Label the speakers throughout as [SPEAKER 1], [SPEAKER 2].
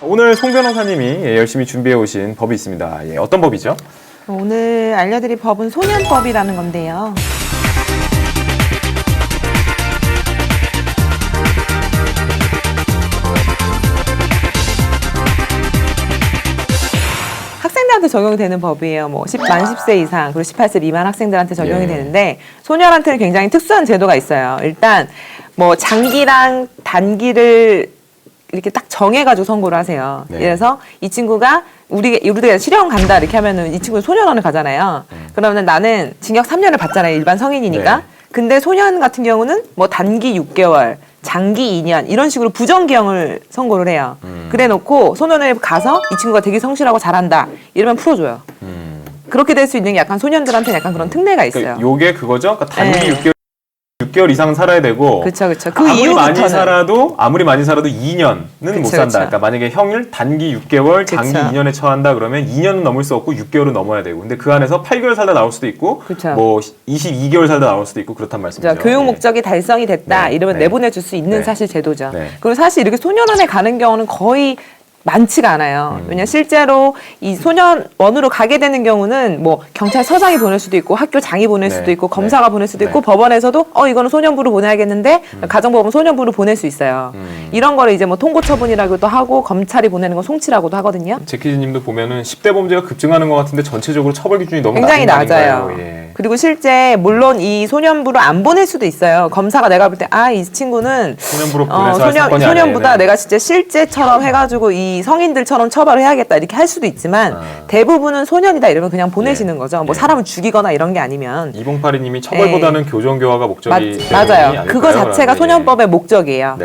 [SPEAKER 1] 오늘 송 변호사님이 열심히 준비해 오신 법이 있습니다. 어떤 법이죠?
[SPEAKER 2] 오늘 알려드릴 법은 소년법이라는 건데요. 학생들한테 적용이 되는 법이에요. 만 10세 이상 그리고 18세 미만 학생들한테 적용이 되는데 소년한테는 굉장히 특수한 제도가 있어요. 일단 장기랑 단기를 이렇게 딱 정해가지고 선고를 하세요. 그래서 이 친구가 우리가 실형 간다 이렇게 하면은 이 친구는 소년원을 가잖아요. 그러면 나는 징역 3년을 받잖아요. 일반 성인이니까. 근데 소년 같은 경우는 단기 6개월, 장기 2년 이런 식으로 부정기형을 선고를 해요. 그래 놓고 소년원에 가서 이 친구가 되게 성실하고 잘한다 이러면 풀어줘요. 그렇게 될 수 있는 게 약간 소년들한테는 약간 그런 특례가 있어요.
[SPEAKER 1] 그러니까 요게 그거죠? 그러니까 단기 6개월 이상 살아야 되고
[SPEAKER 2] 그렇죠. 그
[SPEAKER 1] 아무리
[SPEAKER 2] 이후부터는
[SPEAKER 1] 많이 살아도 2년은 못 산다. 그러니까 만약에 형을 단기 6개월, 장기 2년에 처한다 그러면 2년은 넘을 수 없고 6개월은 넘어야 되고 근데 그 안에서 8개월 살다 나올 수도 있고 22개월 살다 나올 수도 있고 그렇단 말씀이죠.
[SPEAKER 2] 교육 목적이 달성이 됐다 이러면 내보내줄 수 있는 사실 제도죠. 그리고 사실 이렇게 소년원에 가는 경우는 거의 많지가 않아요. 왜냐면 실제로 이 소년원으로 가게 되는 경우는 경찰서장이 보낼 수도 있고 학교장이 보낼 수도 있고 검사가 보낼 수도 있고 법원에서도 이거는 소년부로 보내야겠는데 가정법원 소년부로 보낼 수 있어요. 이런 거를 이제 통고처분이라고도 하고 검찰이 보내는 건 송치라고도 하거든요.
[SPEAKER 1] 제키즈님도 보면은 10대 범죄가 급증하는 것 같은데 전체적으로 처벌 기준이 너무
[SPEAKER 2] 굉장히 낮아요. 그리고 실제 물론 이 소년부로 안 보낼 수도 있어요. 검사가 내가 볼 때 이 친구는
[SPEAKER 1] 소년부로 보내서
[SPEAKER 2] 소년보다 내가 진짜 실제처럼 해가지고 이 성인들처럼 처벌을 해야겠다 이렇게 할 수도 있지만 대부분은 소년이다 이러면 그냥 보내시는 거죠. 사람을 죽이거나 이런 게 아니면.
[SPEAKER 1] 이봉파리님이 처벌보다는 교정교화가 목적이
[SPEAKER 2] 맞아요. 그거 자체가 소년법의 목적이에요.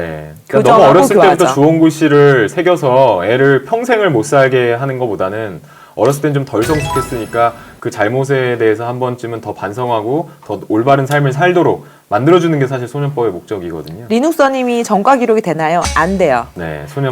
[SPEAKER 1] 그러니까 너무 어렸을 때부터 주원 글씨를 새겨서 애를 평생을 못 살게 하는 것보다는 어렸을 땐 좀 덜 성숙했으니까 그 잘못에 대해서 한 번쯤은 더 반성하고 더 올바른 삶을 살도록 만들어주는 게 사실 소년법의 목적이거든요.
[SPEAKER 2] 리눅서님이 전과 기록이 되나요? 안 돼요.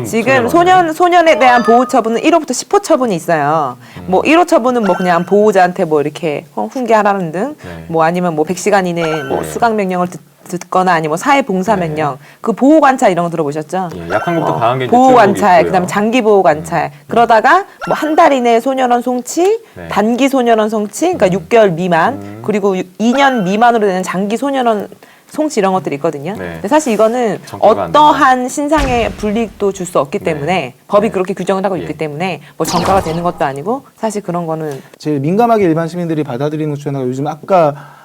[SPEAKER 2] 지금 소년에 대한 보호 처분은 1호부터 10호 처분이 있어요. 1호 처분은 그냥 보호자한테 이렇게 훈계하라는 등, 아니면 100시간 이내에 수강 명령을 듣거나 아니면 사회봉사 명령, 그 보호관찰 이런 거 들어보셨죠?
[SPEAKER 1] 약한 것부터 강한 게
[SPEAKER 2] 보호관찰, 그다음에 장기 보호관찰. 그러다가 한 달 이내 소년원 송치, 단기 소년원 송치, 그러니까 6개월 미만, 그리고 2년 미만으로 되는 장기 소년원 송치 이런 것들이 있거든요. 근데 사실 이거는 어떠한 신상의 불이익도 줄 수 없기 때문에 법이 그렇게 규정을 하고 있기 때문에 전과가 되는 것도 아니고 사실 그런 거는
[SPEAKER 3] 제일 민감하게 일반 시민들이 받아들이는 것 중에 하나가 요즘 아까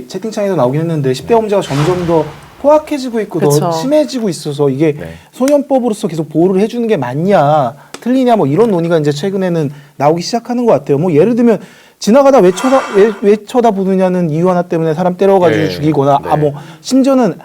[SPEAKER 3] 채팅창에도 나오긴 했는데 10대 범죄가 점점 더 포악해지고 있고 더 심해지고 있어서 이게 소년법으로서 계속 보호를 해주는 게 맞냐 틀리냐 이런 논의가 이제 최근에는 나오기 시작하는 것 같아요. 예를 들면 지나가다 왜 쳐다보느냐는 이유 하나 때문에 사람 때려가지고 죽이거나 심지어는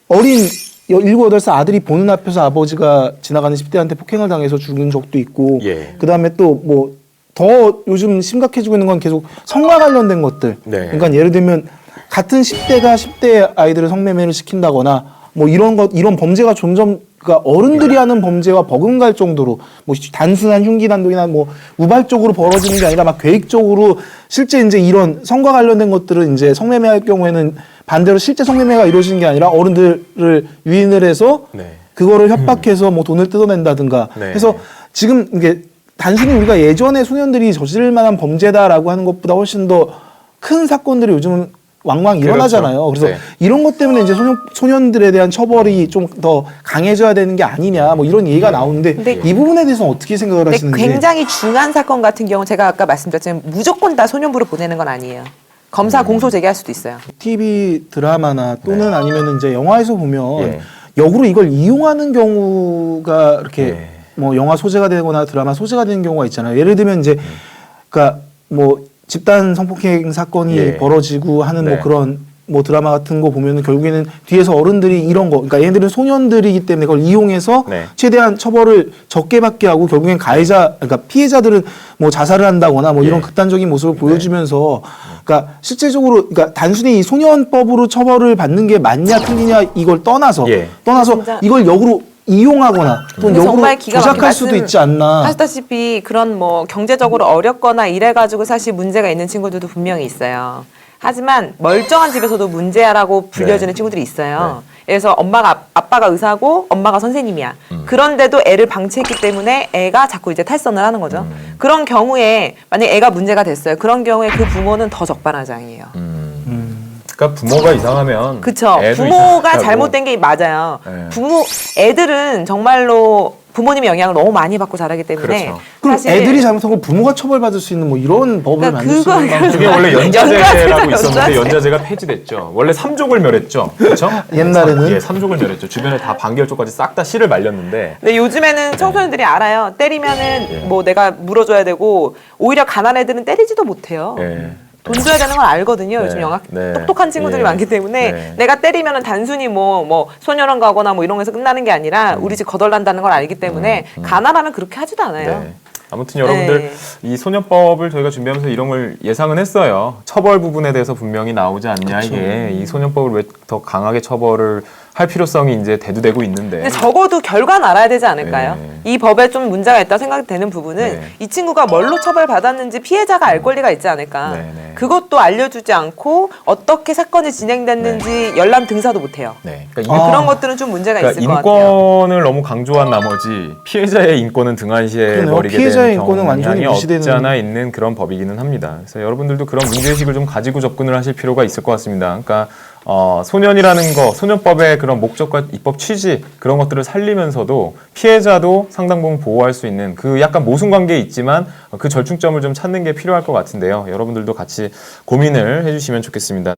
[SPEAKER 3] 어린 7, 8살 아들이 보는 앞에서 아버지가 지나가는 10대한테 폭행을 당해서 죽은 적도 있고 그 다음에 또 더 요즘 심각해지고 있는 건 계속 성과 관련된 것들. 그러니까 예를 들면 같은 10대가 10대 아이들을 성매매를 시킨다거나 이런 범죄가 점점 그러니까 어른들이 하는 범죄와 버금갈 정도로 단순한 흉기 단독이나 우발적으로 벌어지는 게 아니라 계획적으로 실제 이제 이런 성과 관련된 것들은 이제 성매매할 경우에는 반대로 실제 성매매가 이루어지는 게 아니라 어른들을 유인을 해서 그거를 협박해서 돈을 뜯어낸다든가 해서 지금 이게 단순히 우리가 예전에 소년들이 저지를 만한 범죄다라고 하는 것보다 훨씬 더 큰 사건들이 요즘은 왕왕 일어나잖아요. 그래서 이런 것 때문에 이제 소년들에 대한 처벌이 좀 더 강해져야 되는 게 아니냐 이런 얘기가 나오는데 이 부분에 대해서는 어떻게 생각을 하시는지.
[SPEAKER 2] 굉장히 중한 사건 같은 경우 제가 아까 말씀드렸지만 무조건 다 소년부로 보내는 건 아니에요. 검사 공소 제기할 수도 있어요.
[SPEAKER 3] TV 드라마나 또는 아니면 이제 영화에서 보면 역으로 이걸 이용하는 경우가 이렇게 영화 소재가 되거나 드라마 소재가 되는 경우가 있잖아요. 예를 들면 이제 그러니까 집단 성폭행 사건이 벌어지고 하는 그런 드라마 같은 거 보면은 결국에는 뒤에서 어른들이 이런 거, 그러니까 얘네들은 소년들이기 때문에 그걸 이용해서 최대한 처벌을 적게 받게 하고 결국엔 그러니까 피해자들은 자살을 한다거나 이런 극단적인 모습을 보여주면서 그러니까 실제적으로 그러니까 단순히 이 소년법으로 처벌을 받는 게 맞냐 틀리냐 이걸 떠나서 이걸 역으로 이용하거나 또 역으로 조작할 수도 있지 않나.
[SPEAKER 2] 하시다시피 그런 경제적으로 어렵거나 이래가지고 사실 문제가 있는 친구들도 분명히 있어요. 하지만 멀쩡한 집에서도 문제야라고 불려지는
[SPEAKER 1] 네.
[SPEAKER 2] 친구들이 있어요. 그래서 아빠가 의사고 엄마가 선생님이야.
[SPEAKER 1] 음.
[SPEAKER 2] 그런데도 애를 방치했기 때문에 애가 자꾸 이제 탈선을 하는 거죠. 그런 경우에 만약에 애가 문제가 됐어요. 그런 경우에 그 부모는 더 적반하장이에요.
[SPEAKER 1] 그러니까 부모가 이상하면
[SPEAKER 2] 그쵸.
[SPEAKER 1] 애도
[SPEAKER 2] 부모가
[SPEAKER 1] 이상하고.
[SPEAKER 2] 잘못된 게 맞아요.
[SPEAKER 1] 네.
[SPEAKER 2] 애들은 정말로 부모님의 영향을 너무 많이 받고 자라기 때문에
[SPEAKER 1] 그렇죠.
[SPEAKER 3] 그럼
[SPEAKER 2] 사실
[SPEAKER 3] 애들이 잘못한 거 부모가 처벌받을 수 있는 뭐 이런 법을
[SPEAKER 2] 그러니까
[SPEAKER 3] 만들 수 있는 방법이
[SPEAKER 1] 그게 원래
[SPEAKER 2] 연좌제죠,
[SPEAKER 1] 연좌제라고 있었는데
[SPEAKER 2] 연좌제.
[SPEAKER 1] 연좌제가 폐지됐죠. 원래 3족을 멸했죠. 그렇죠?
[SPEAKER 3] 옛날에는?
[SPEAKER 1] 예, 3족을 멸했죠. 주변에 다 반결쪽까지 싹 다 씨를 말렸는데
[SPEAKER 2] 근데 요즘에는 청소년들이 알아요. 때리면은 뭐 내가 물어줘야 되고 오히려 가난한 애들은 때리지도 못해요.
[SPEAKER 1] 예.
[SPEAKER 2] 돈 줘야 되는 걸 알거든요.
[SPEAKER 1] 네.
[SPEAKER 2] 요즘
[SPEAKER 1] 네.
[SPEAKER 2] 똑똑한 친구들이
[SPEAKER 1] 예.
[SPEAKER 2] 많기 때문에
[SPEAKER 1] 네.
[SPEAKER 2] 내가 때리면은 단순히 뭐 소년원 가거나 뭐 이런 거에서 끝나는 게 아니라 우리 집 거덜난다는 걸 알기 때문에 가난하면 그렇게 하지도 않아요.
[SPEAKER 1] 네. 아무튼 여러분들
[SPEAKER 2] 네.
[SPEAKER 1] 이 소년법을 저희가 준비하면서 이런 걸 예상은 했어요. 처벌 부분에 대해서 분명히 나오지 않냐 이게 이 소년법을 왜 더 강하게 처벌을 할 필요성이 이제 대두되고 있는데.
[SPEAKER 2] 근데 적어도 결과는 알아야 되지 않을까요?
[SPEAKER 1] 네.
[SPEAKER 2] 이 법에 좀 문제가 있다고 생각되는 부분은
[SPEAKER 1] 네.
[SPEAKER 2] 이 친구가 뭘로 처벌받았는지 피해자가 알 권리가 있지 않을까.
[SPEAKER 1] 네, 네.
[SPEAKER 2] 그것도 알려주지 않고 어떻게 사건이 진행됐는지 열람 등사도 못해요.
[SPEAKER 1] 네. 그러니까
[SPEAKER 2] 그런 것들은 좀 문제가 있을 것 같아요.
[SPEAKER 1] 인권을 너무 강조한 나머지 피해자의 인권은 등한시해
[SPEAKER 3] 그러네요.
[SPEAKER 1] 버리게
[SPEAKER 3] 피해자의
[SPEAKER 1] 되는
[SPEAKER 3] 인권은 완전히
[SPEAKER 1] 경향이
[SPEAKER 3] 무시되는-
[SPEAKER 1] 없지 않아 있는 그런 법이기는 합니다. 그래서 여러분들도 그런 문제의식을 좀 가지고 접근을 하실 필요가 있을 것 같습니다. 그러니까 소년이라는 거, 소년법의 그런 목적과 입법 취지 그런 것들을 살리면서도 피해자도 상당 부분 보호할 수 있는 그 약간 모순 관계에 있지만 그 절충점을 좀 찾는 게 필요할 것 같은데요. 여러분들도 같이 고민을 해주시면 좋겠습니다.